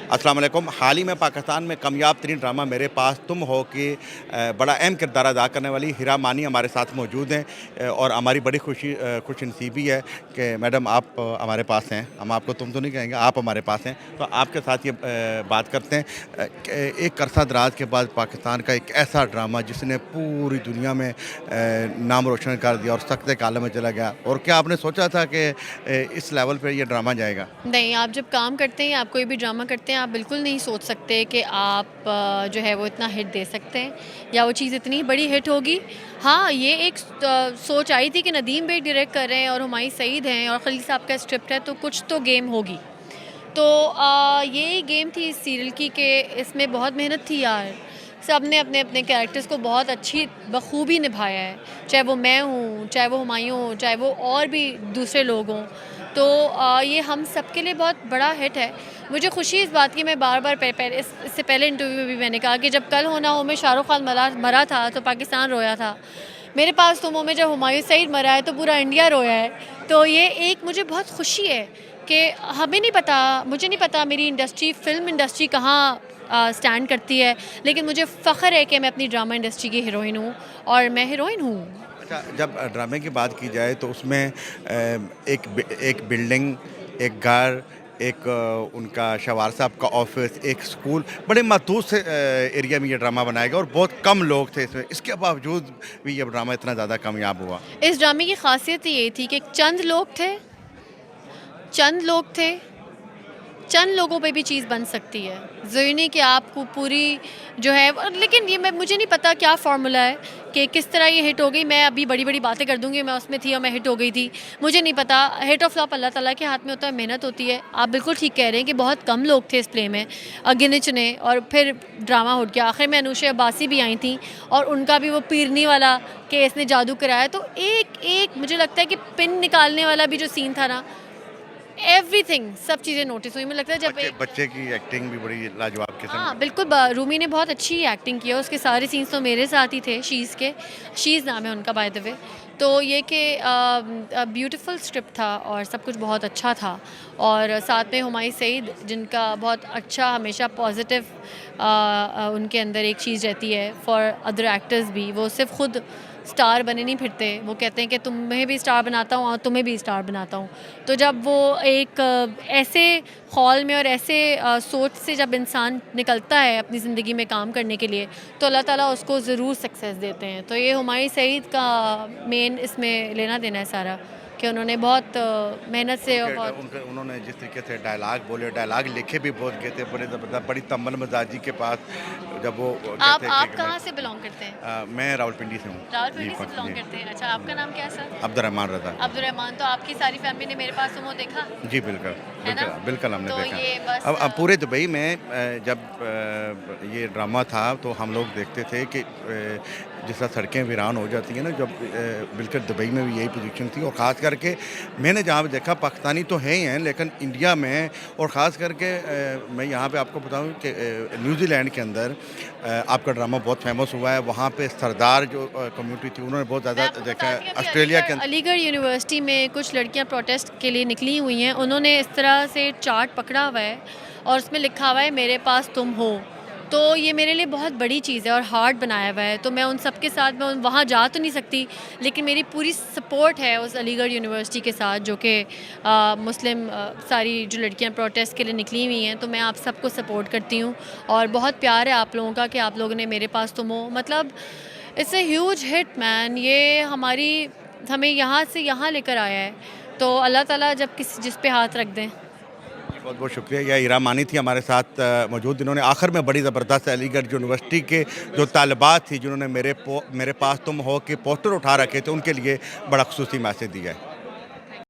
अस्सलाम वालेकुम। हाल ही में पाकिस्तान में कामयाब तरीन ड्रामा मेरे पास तुम हो कि बड़ा अहम किरदार अदा करने वाली हिरा मानी हमारे साथ मौजूद हैं और हमारी बड़ी खुश नसीबी है कि मैडम आप हमारे पास हैं। हम आपको तुम तो नहीं कहेंगे, आप हमारे पास हैं। तो आपके साथ ये बात करते हैं एक अरसा दराज के बाद पाकिस्तान का एक ऐसा ड्रामा जिसने पूरी दुनिया में नाम रोशन कर दिया और सख्त कालम में चला गया। और क्या आपने सोचा था कि इस लेवल पर यह ड्रामा जाएगा? नहीं, आप जब काम करते हैं, आप कोई भी ड्रामा करते हैं, आप बिल्कुल नहीं सोच सकते कि आप जो है वो इतना हिट दे सकते हैं या वो चीज़ इतनी बड़ी हिट होगी। हाँ, ये एक सोच आई थी कि नदीम भाई डायरेक्ट कर रहे हैं और हुमायूं सईद हैं और खलील साहब का स्क्रिप्ट है, तो कुछ तो गेम होगी। तो ये गेम थी इस सीरियल की कि इसमें बहुत मेहनत थी यार। सब ने अपने अपने कैरेक्टर्स को बहुत अच्छी बखूबी निभाया है, चाहे वो मैं हूँ, चाहे वो हुमायूं हो, चाहे वो और भी दूसरे लोग हों। तो ये हम सब के लिए बहुत बड़ा हिट है। मुझे खुशी इस बात की, मैं बार बार इससे पहले इंटरव्यू में भी मैंने कहा कि जब कल हो ना हो में शाहरुख खान मरा था तो पाकिस्तान रोया था। मेरे पास तुम हो में जब हुमायूं सईद मरा है तो पूरा इंडिया रोया है। तो ये एक मुझे बहुत खुशी है कि हमें नहीं पता, मुझे नहीं पता मेरी इंडस्ट्री, फिल्म इंडस्ट्री कहाँ स्टैंड करती है, लेकिन मुझे फ़ख्र है कि मैं अपनी ड्रामा इंडस्ट्री की हीरोइन हूँ और मैं हीरोइन हूँ। अच्छा, जब ड्रामे की बात की जाए तो उसमें एक बिल्डिंग, एक घर, एक उनका शवार साहब का ऑफिस, एक स्कूल, बड़े महदूद से एरिया में ये ड्रामा बनाया गया और बहुत कम लोग थे इसमें। इसके बावजूद भी ये ड्रामा इतना ज़्यादा कामयाब हुआ। इस ड्रामे की खासियत ये थी कि चंद लोग थे, चंद लोग थे, चंद लोगों पे भी चीज़ बन सकती है। ज़रूरी नहीं कि आपको पूरी जो है, लेकिन ये मुझे नहीं पता क्या फ़ॉर्मूला है कि किस तरह ये हिट हो गई। मैं अभी बड़ी बड़ी बातें कर दूंगी, मैं उसमें थी और मैं हिट हो गई थी, मुझे नहीं पता। हिट और फ्लॉप अल्लाह ताला के हाथ में होता है, मेहनत होती है। आप बिल्कुल ठीक कह रहे हैं कि बहुत कम लोग थे इस प्ले में, गिने चुने, और फिर ड्रामा उठ गया। आखिर में अनुषा अब्बासी भी आई थी और उनका भी वो पीरनी वाला कि इसने जादू कराया। तो एक एक मुझे लगता है कि पिन निकालने वाला भी जो सीन था ना, एवरीथिंग, सब चीज़ें नोटिस हुई। मुझे लगता है जब बच्चे की एक्टिंग भी बड़ी लाजवाब किस्म हाँ की। बिल्कुल, रूमी ने बहुत अच्छी एक्टिंग की है। उसके सारे सीन्स तो मेरे साथ ही थे, शीज़ नाम है उनका बाय द वे। तो ये कि ब्यूटीफुल स्क्रिप्ट था और सब कुछ बहुत अच्छा था। और साथ में हुमायूं सईद, जिनका बहुत अच्छा हमेशा पॉजिटिव उनके अंदर एक चीज़ रहती है फॉर अदर एक्टर्स भी। वो सिर्फ खुद स्टार बने नहीं फिरते, वो कहते हैं कि तुम्हें भी स्टार बनाता हूँ और तुम्हें भी स्टार बनाता हूँ। तो जब वो एक ऐसे हॉल में और ऐसे सोच से जब इंसान निकलता है अपनी ज़िंदगी में काम करने के लिए, तो अल्लाह ताला उसको ज़रूर सक्सेस देते हैं। तो ये हुमायूं सईद का मेन इसमें लेना देना है सारा, कि उन्होंने बहुत मेहनत से और बहुत उन्होंने जिस तरीके से डायलॉग बोले, डायलॉग लिखे भी बहुत गए थे, बड़े ज़बरदस्त, बड़ी तम्बल मजाजी के पास जब वो कहते आप कि कहाँ से बिलोंग करते हैं? मैं रावलपिंडी से हूँ। रावलपिंडी से जी, बिलोंग जी। करते हैं। अच्छा, आपका नाम क्या है सर? अब्दुर्रहमान रज़ा। अब्दुर्रहमान। तो आपकी सारी फैमिली ने मेरे पास तुम देखा जी बिल्कुल, है ना? बिल्कुल, बिल्कुल हमने तो देखा। ये बस अब पूरे दुबई में जब ये ड्रामा था तो हम लोग देखते थे कि जिस तरह सड़कें वीरान हो जाती हैं ना, जब बिल्कुल दुबई में भी यही पोजीशन थी। और ख़ास करके मैंने जहाँ पे देखा, पाकिस्तानी तो हैं ही हैं, लेकिन इंडिया में और ख़ास करके मैं यहाँ पे आपको बताऊँ कि न्यूजीलैंड के अंदर आपका ड्रामा बहुत फेमस हुआ है। वहाँ पे सरदार जो कम्युनिटी थी, उन्होंने बहुत ज़्यादा देखा है। ऑस्ट्रेलिया के अंदर अलीगढ़ यूनिवर्सिटी में कुछ लड़कियां प्रोटेस्ट के लिए निकली हुई हैं। उन्होंने इस तरह से चार्ट पकड़ा हुआ है और उसमें लिखा हुआ है मेरे पास तुम हो। तो ये मेरे लिए बहुत बड़ी चीज़ है और हार्ट बनाया हुआ है। तो मैं उन सब के साथ, मैं वहाँ जा तो नहीं सकती, लेकिन मेरी पूरी सपोर्ट है उस अलीगढ़ यूनिवर्सिटी के साथ, जो कि मुस्लिम सारी जो लड़कियाँ प्रोटेस्ट के लिए निकली हुई हैं। तो मैं आप सबको सपोर्ट करती हूँ और बहुत प्यार है आप लोगों का कि आप लोगों ने मेरे पास तुम हो, मतलब it's a huge hit man. ये हमें यहाँ से यहाँ लेकर आया है। तो अल्लाह ताला जब जिस पे हाथ रख दें। बहुत बहुत शुक्रिया। यह हीरा मानी थी हमारे साथ मौजूद, जिन्होंने आखिर में बड़ी ज़बरदस्त अलीगढ़ यूनिवर्सिटी के जो तालिबात थी, जिन्होंने मेरे पास तुम हो के पोस्टर उठा रखे थे, उनके लिए बड़ा ख़ुसूसी मैसेज दिया है।